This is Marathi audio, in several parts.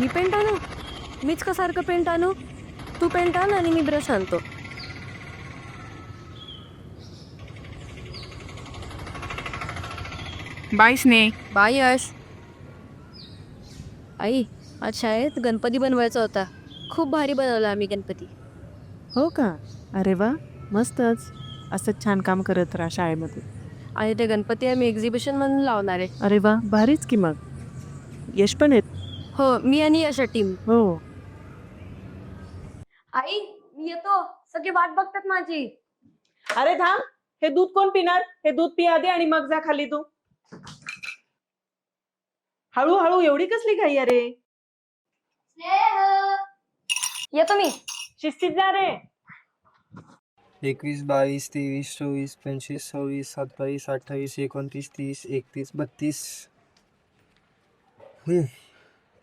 मी पेंट आणू? मीच का सारखं पेंट आणू? तू पेंट आण आणि मी ब्रश आणतो. बाय स्नेह. बाय यश. आई, आज शाळेत गणपती बनवायचा होता. खूप भारी बनवला आम्ही गणपती. हो का? अरे वा, मस्तच. असंच छान काम करत राहा शाळेमध्ये. आणि ते गणपती आम्ही एक्झिबिशन म्हणून लावणार आहे. अरे वा, भारीच की मग. यश पण आहेत. हो, मी आणि यशा टीम. हो. आई, मी येतो. सगळे वाट बघतात माझी. अरे थांब, हे दूध कोण पिणार? हे दूध पी आधी आणि मग जा खाली तू. हळूहळू, एवढी कसली घाई अरे? येतो मी. शिस्तीत जा रे. 21, 22, 23, 24, 25, 26, 27, 28, 29, 30, 31, 32.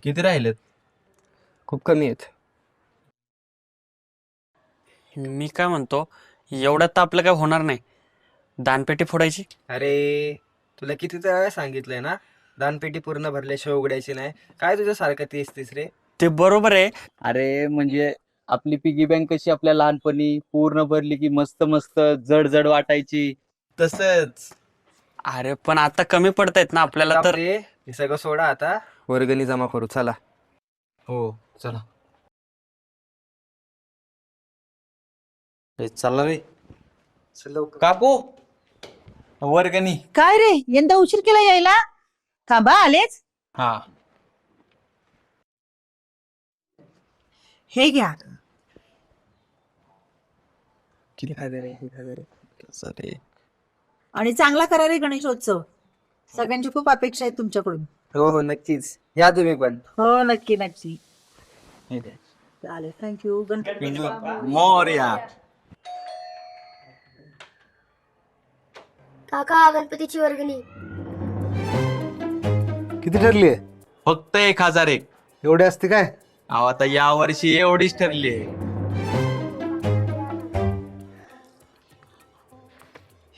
किती राहिलेत? खूप कमी आहेत. मी काय म्हणतो, एवढ्यात तर आपलं काय होणार नाही. दानपेटी फोडायची. अरे तुला किती वेळा सांगितलंय ना, दानपेटी पूर्ण भरल्याशिवाय उघडायची नाही. काय तुझं सारखं तेच तेच रे? ते बरोबर आहे. अरे म्हणजे आपली पिगी बँक कशी आपल्या लहानपणी पूर्ण भरली की मस्त मस्त जड जड वाटायची, तसंच. अरे पण आता कमी पडतायत ना आपल्याला तर. रे हे सगळं सोडा आता, वर्गणी जमा करू चला. हो चला. चला रे. चल लवकर. काकू, वर्गणी. काय रे, यंदा उशीर केला यायला? थांबा, आलेच. हा. हे घ्या. किती खायचं रे? किती खायचं रे? कसं रे? आणि चांगला करा रे गणेशोत्सव. सगळ्यांची खूप अपेक्षा आहे तुमच्याकडून. हो हो नक्कीच या तुम्ही पण. हो, नक्की नक्की. हे दे. चालेल, थँक्यू. गणपती मोरया. काका गणपतीची वर्गणी. किती ठरली आहे? फक्त 1001. एवढी असते काय? अहो आता या वर्षी एवढीच ठरली आहे.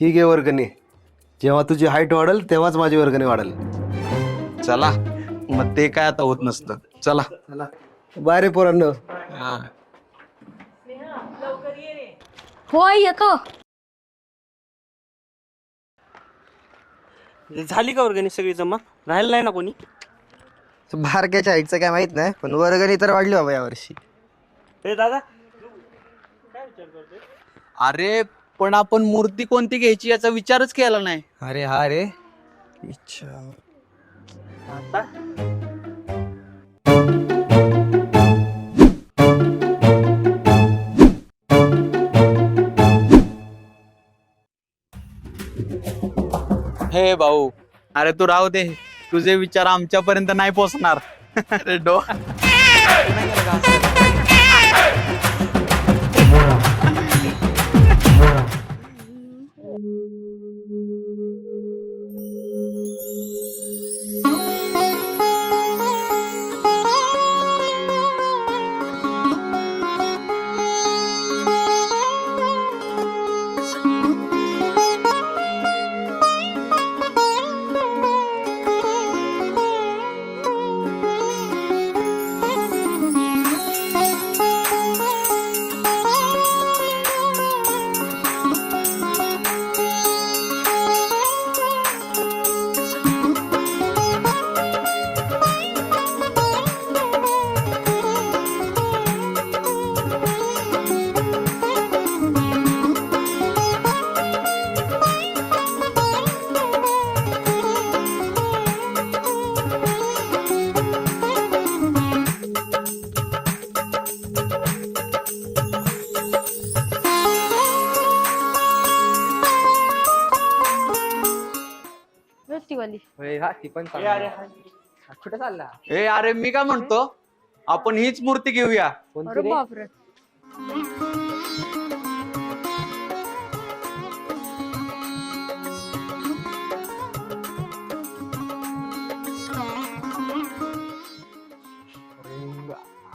ही घे वर्गणी. जेव्हा तुझी हाईट वाढेल तेव्हाच माझी वर्गणी वाढेल. चला मग ते काय आता होत नसतं. चला. बाय रे पोरांनो. हा. हो आई, येतो. झाली का वर्गणी सगळी जमा? राहिलं नाही ना कोणी? बारक्याच्या हाईटचं काय माहित नाही, पण वर्गणी तर वाढली बाबा यावर्षी. ए दादा, अरे पण आपण मूर्ती कोणती घ्यायची याचा विचारच केला नाही. अरे हा रे. इच्छा. हे भाऊ, अरे तू राहू दे. तुझे विचार आमच्यापर्यंत नाही पोचणार. अरे डो. वाली. हा ती पण चांगली. कुठे चालला? ए अरे मी काय म्हणतो, आपण हीच मूर्ती घेऊया. अरे बापरे.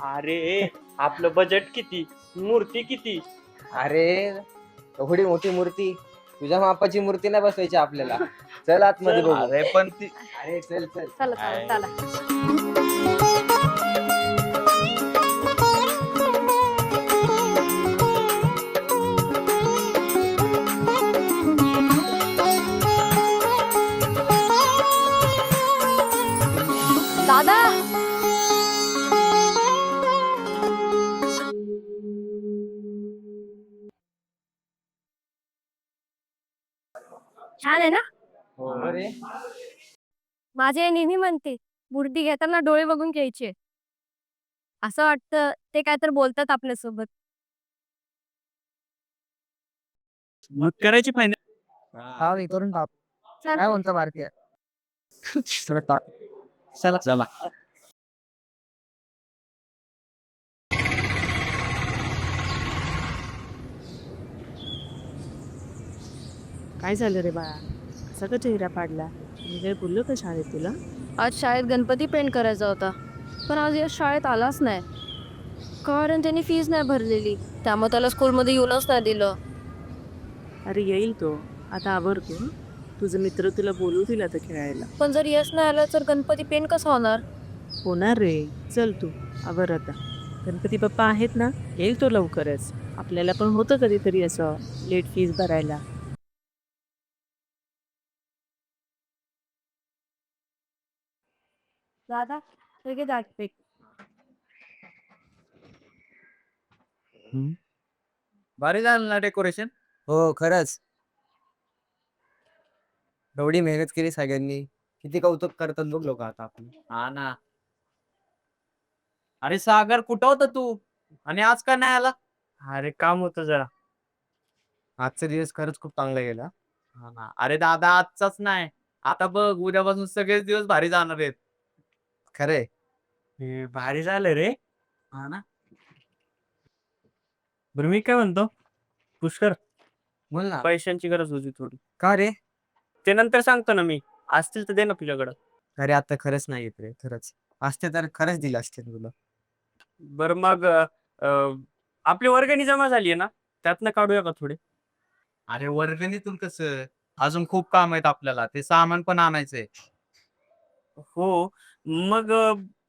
अरे आपलं बजेट किती, मूर्ती किती? अरे एवढी मोठी मूर्ती, तुझ्या मापाची मूर्ती नाही बसवायची आपल्याला. चल आतमध्ये बघू. अरे पण ती अरे चल चल. चला चला चला. छान आहे ना? अरे माझे आई नेहमी म्हणते मूर्ती घेताना डोळे बघून घ्यायचे. असं वाटतं ते काय तर बोलतात आपल्यासोबत. मग करायची फायनल. हा मी करून टाक. चल. काय म्हणतो भारतीय चला चला. काय झालं रे बाळा सगळं चेहरा पाडला मी काही बोललो का शाळेत तुला? आज शाळेत गणपती पेंट करायचा होता पण आज या शाळेत आलाच नाही कारण त्याने फीज नाही भरलेली त्यामुळे त्याला स्कूलमध्ये येऊनच नाही दिलं. अरे येईल तो आता आवरतो हं? तुझे मित्र तुला बोलवतील आता खेळायला. पण जर यश नाही आलं तर गणपती पेंट कसा होणार? होणार रे चल तू आवर आता. गणपती बाप्पा आहेत ना येईल तो लवकरच. आपल्याला पण होतं कधीतरी असं लेट फीज भरायला. दादा लगेच आटपे. भारी झालं ना डेकोरेशन. हो खरंच. एवढी मेहनत केली सगळ्यांनी. किती कौतुक करतात बघ लोक आता आपण. हा ना. अरे सागर कुठं होता तू आणि आज का नाही आला? अरे काम होतं जरा. आजचा दिवस खरंच खूप चांगला गेला. हा ना. अरे दादा आजचाच नाही आता बघ उद्यापासून सगळेच दिवस भारी जाणार आहेत. खरंय. हे भारी झालं रे. हा ना. बरं मी काय म्हणतो पुष्कर बोल ना. पैशांची गरज होती थोडी. का रे? ते नंतर सांगतो ना मी. असतील तर दे ना तुझ्याकडं. अरे आता खरंच नाही येत रे खरंच. असते तर खरंच दिलं असते तुला. बरं मग आपली वर्गणी जमा झाली आहे ना त्यातनं काढूया का थोडे? अरे वर्गणीतून कसं अजून खूप काम आहेत आपल्याला ते सामान पण आणायचंय. हो. मग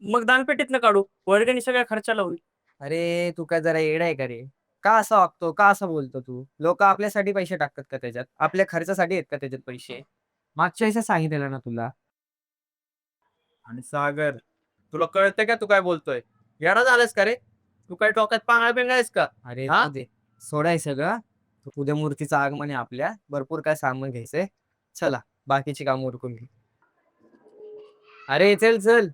मग दानपेटीतनं काढू. वर्गणी सगळ्या खर्चाला होईल. अरे तू काय जरा येडा आहे का रे? का असं वागतो? का असं बोलतो तू? लोक आपल्यासाठी पैसे टाकतात का त्याच्यात? आपल्या खर्चासाठी आहेत का त्याच्यात पैसे? मागच्या वेळेस सांगितलेलं ना तुला. आणि सागर तुला कळतंय का तू काय बोलतोय? येडा झालास का रे? तू काय डोक्यात पांगळा बिंगळायस का? अरे हा? जाऊ दे. सोडाय सगळं. उद्या मूर्तीचं आगमन आहे आपल्या. भरपूर काय सामान घ्यायचंय. चला बाकीची कामं उरकून घे. अरे चल चल.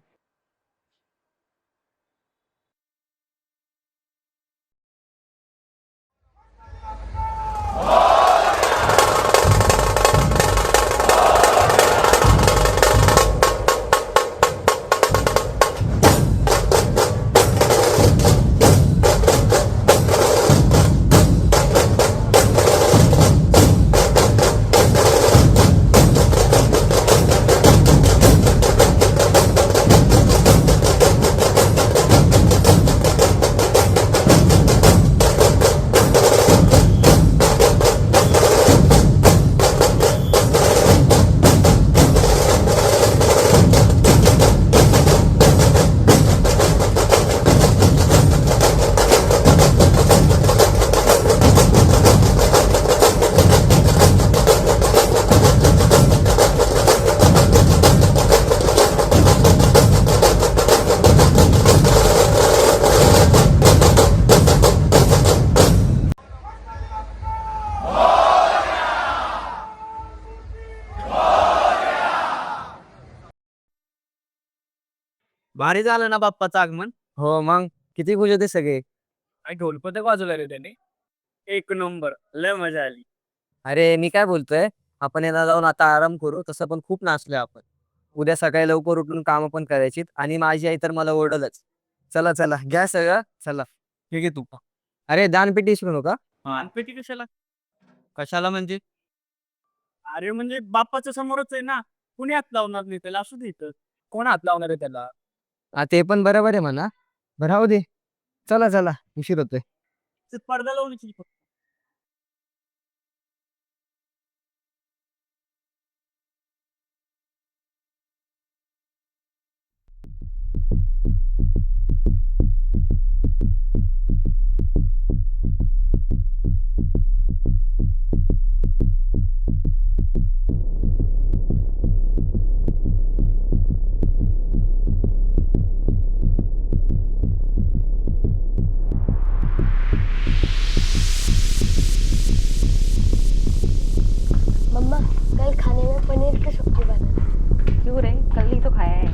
भारी झालं ना बाप्पाचं आगमन. हो मग किती खुश होते सगळे. काय ढोलपथक वाजवलं रे त्याने. एक नंबर. लय मजा आली. अरे मी काय बोलतोय आपण याला जाऊन आता आराम करू. तसं पण खूप नाचलोय आपण. उद्या सकाळी लवकर उठून कामं पण करायची आणि माझी आई तर मला ओरडलच. चला चला घ्या सगळं चला. ठीक आहे तू. अरे दानपेटी विसरू नका. दानपेटी कशाला? कशाला म्हणजे? अरे म्हणजे बाप्पाच्या समोरच आहे ना. कुणी हात लावणार नाही त्याला असू दे इथं. कोण हात लावणार आहे त्याला? ते पण बरोबर आहे म्हणा. बरं राहू दे. चला चला उशीर होतोय. ते पडदा लावून इथे फक्त. कल खाने में पनीर की सब्जी बनाना। क्यों रे, कल ही तो खाया है।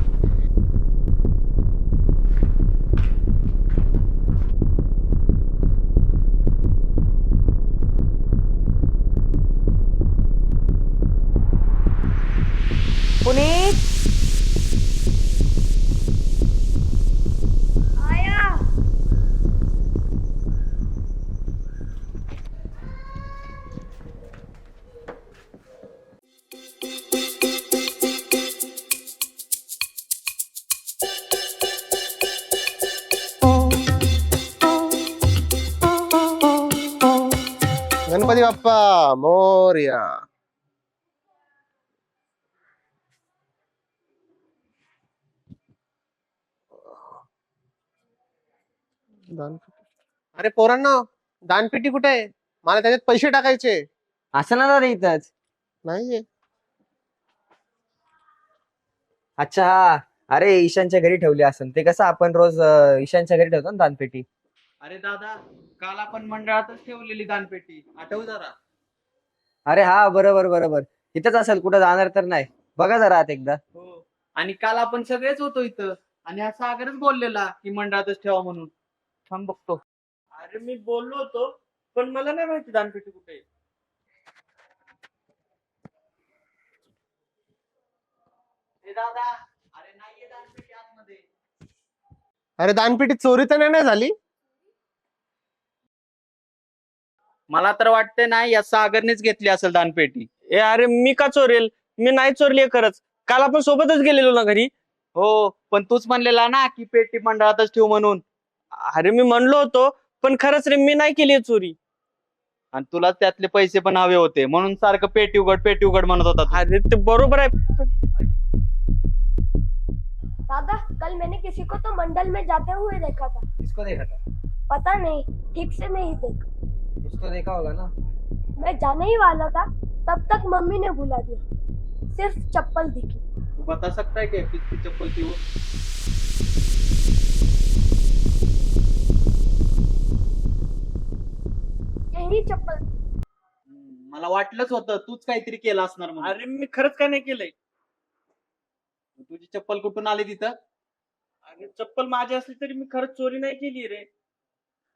पुनीत, गणपती बाप्पा मोरया. अरे पोरांनो, दानपेटी कुठे आहे? मला त्याच्यात पैसे टाकायचे. असं ना रे इथंच. नाहीये. अच्छा हा. अरे ईशानच्या घरी ठेवली असेल. ते कसं आपण रोज ईशानच्या घरी ठेवतो ना दानपेटी. अरे दादा, काल आपण मंडळातच ठेवलेली दानपेटी, आठव जरा. अरे हा, बरोबर बरोबर. इथंच असेल, कुठं जाणार तर नाही. बघा जरा आत एकदा. हो. आणि काल आपण सगळेच होतो इथं, आणि हा सागरच बोललेला की मंडळातच ठेवा म्हणून. थांब बघतो. अरे मी बोललो होतो, पण मला नाही माहिती दानपेटी कुठे आहे. ए दादा, अरे नाहीये दानपेटी आतमध्ये. अरे दानपेटी चोरी तर नाही ना झाली? मला तर वाटतंय ना, या सागरनेच घेतली असेल दानपेटी. ए अरे मी का चोरेल? मी नाही चोरली खरंच. काल आपण सोबतच गेलेलो ना घरी. हो, पण तूच म्हणलेला ना की पेटी मंडळातच ठेव म्हणून. अरे मी म्हणलो होतो, पण खरंच रे मी नाही केली चोरी. आणि तुला त्यातले पैसे पण हवे होते, म्हणून सारखं पेटी उघड म्हणत होता तू. अरे ते बरोबर आहे. दादा, कल मैंने किसी को तो मंडल में जाते हुए देखा था। किसको देखा था? पता नहीं, ठीक से नहीं देखा। उसको देखा होगा ना. मैं जाने ही वाला था, तब तक मम्मी ने बुला दिया। सिर्फ चप्पल दिखी। तू बता सकता है क्या किसकी चप्पल थी वो? यही चप्पल थी। मला वाटलंच होतं तूच काहीतरी केलं असणार म्हणून. अरे मी खरंच काय नाही केलंय. तुझी चप्पल कुठून आली तिथं? अरे चप्पल माझी असली तरी मी खरंच चोरी नाही केली रे.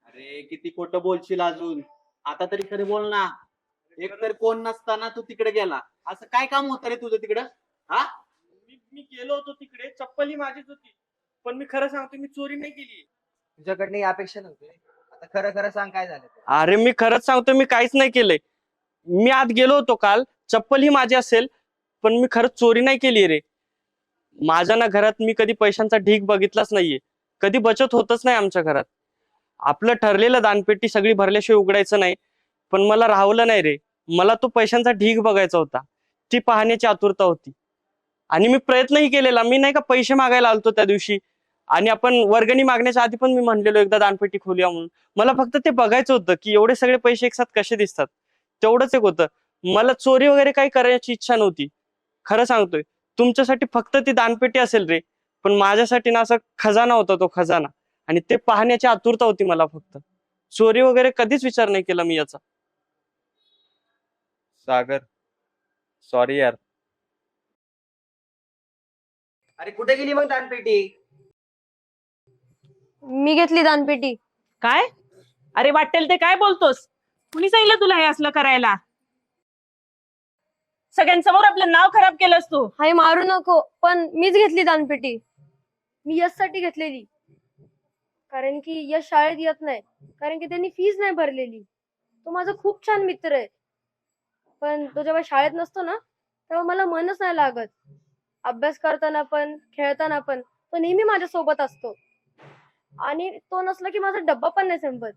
अरे किती खोटं बोलशील अजून. आता तरी खरे बोल ना. एक तर कोण नसताना तू तिकडे गेला, असं काय काम होतं रे तुझं तिकडं? हा? मी गेलो होतो तिकडे, चप्पल ही माझीच होती. पण मी खरं सांगतो, मी चोरी नाही केली. तुझ्याकडनं ही अपेक्षा नव्हती. आता खरं खरं सांग, काय झालं ते. अरे मी खरंच सांगतो, मी काहीच नाही केलंय. मी आत गेलो होतो काल, चप्पल ही माझी असेल, पण मी खरंच चोरी नाही केली रे. माझ्या ना घरात मी कधी पैशांचा ढीग बघितलाच नाहीये. कधी बचत होतच नाही आमच्या घरात. आपलं ठरलेलं दानपेटी सगळी भरल्याशिवाय उघडायचं नाही, पण मला राहवलं नाही रे. मला तो पैशांचा ढीग बघायचा होता. ती पाहण्याची आतुरता होती. आणि मी प्रयत्नही केलेला. मी नाही का पैसे मागायला आलतो त्या दिवशी, आणि आपण वर्गणी मागण्याच्या आधी पण मी म्हणलेलो एकदा दानपेटी खोलूया म्हणून. मला फक्त ते बघायचं होतं की एवढे सगळे पैसे एकसाथ कसे दिसतात. तेवढंच एक होतं. मला चोरी वगैरे काही करायची इच्छा नव्हती. खरं सांगतोय, तुमच्यासाठी फक्त ती दानपेटी असेल रे, पण माझ्यासाठी ना असा खजाना होता, तो खजाना. आणि ते पाहण्याची आतुरता होती मला फक्त. चोरी वगैरे कधीच विचार नाही केला मी याचा. सागर, सॉरी यार. अरे कुठे गेली मग दानपेटी? मी घेतली दानपेटी. काय? अरे वाटेल ते काय बोलतोस? कुणी सांगितलं तुला हे असलं करायला? सगळ्यांसमोर आपलं नाव खराब केलंस तू. हाय मारू नको, पण मीच घेतली दानपेटी. मी यशसाठी घेतलेली. कारण की यश शाळेत येत नाही, कारण की त्यांनी फीस नाही भरलेली. तो माझा खूप छान मित्र आहे, पण तो जेव्हा शाळेत नसतो ना, तेव्हा मला मनच नाही लागत. अभ्यास करताना पण खेळताना पण तो नेहमी माझ्या सोबत असतो. आणि तो नसला की माझा डब्बा पण नाही संपत.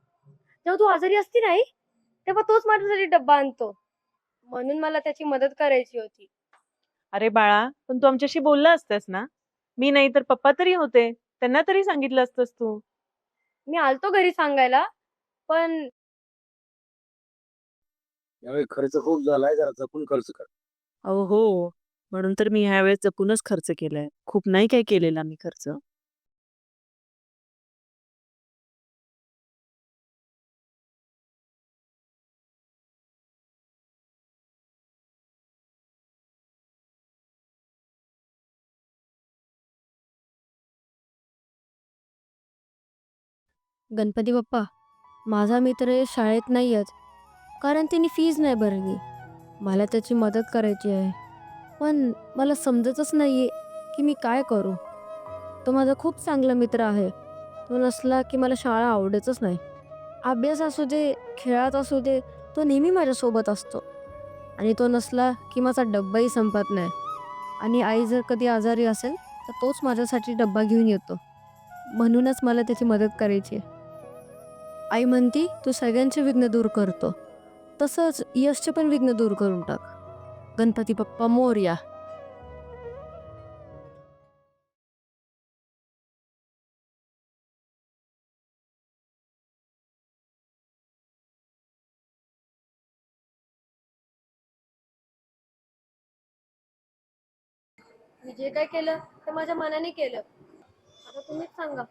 जेव्हा तू आजारी असती नाही, तेव्हा तोच माझ्यासाठी डब्बा आणतो. म्हणून मला त्याची मदत करायची होती. अरे बाळा, पण तू आमच्याशी बोलला असतास ना. मी नाही तर पप्पा तरी होते, त्यांना तरी सांगितलं असतंस तू. मी आलतो घरी सांगायला, पण यावेळी खर्च खूप झालाय, जरा जपून खर्च कर. अहो हो, म्हणून तर मी ह्यावेळेस जपूनच खर्च केलाय. खूप नाही काय केलेला मी खर्च. गणपती बाप्पा, माझा मित्र शाळेत नाही आहेत कारण त्यांनी फीज नाही भरली. मला त्याची मदत करायची आहे, पण मला समजतच नाही आहे की मी काय करू. तो माझा खूप चांगला मित्र आहे. तो नसला की मला शाळा आवडतच नाही. अभ्यास असू दे, खेळात असू दे, तो नेहमी माझ्यासोबत असतो. आणि तो नसला की माझा डब्बाही संपत नाही. आणि आई जर कधी आजारी असेल तर तोच माझ्यासाठी डब्बा घेऊन येतो. म्हणूनच मला त्याची मदत करायची आहे. आई म्हणती तू सगळ्यांचे विघ्न दूर करतो, तसंच यशचे पण विघ्न दूर करून टाक. गणपती बाप्पा मोरया. मी जे काय केलं ते माझ्या मनाने केलं. आता तुम्हीच सांगा,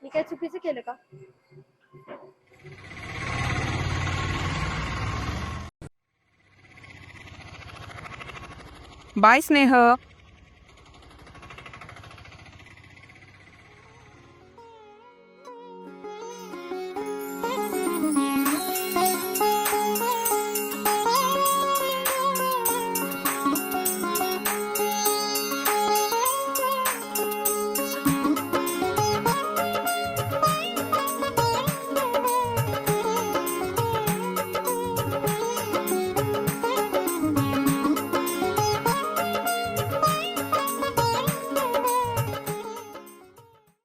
मी काय चुकीचं केलं का? बाय स्नेह.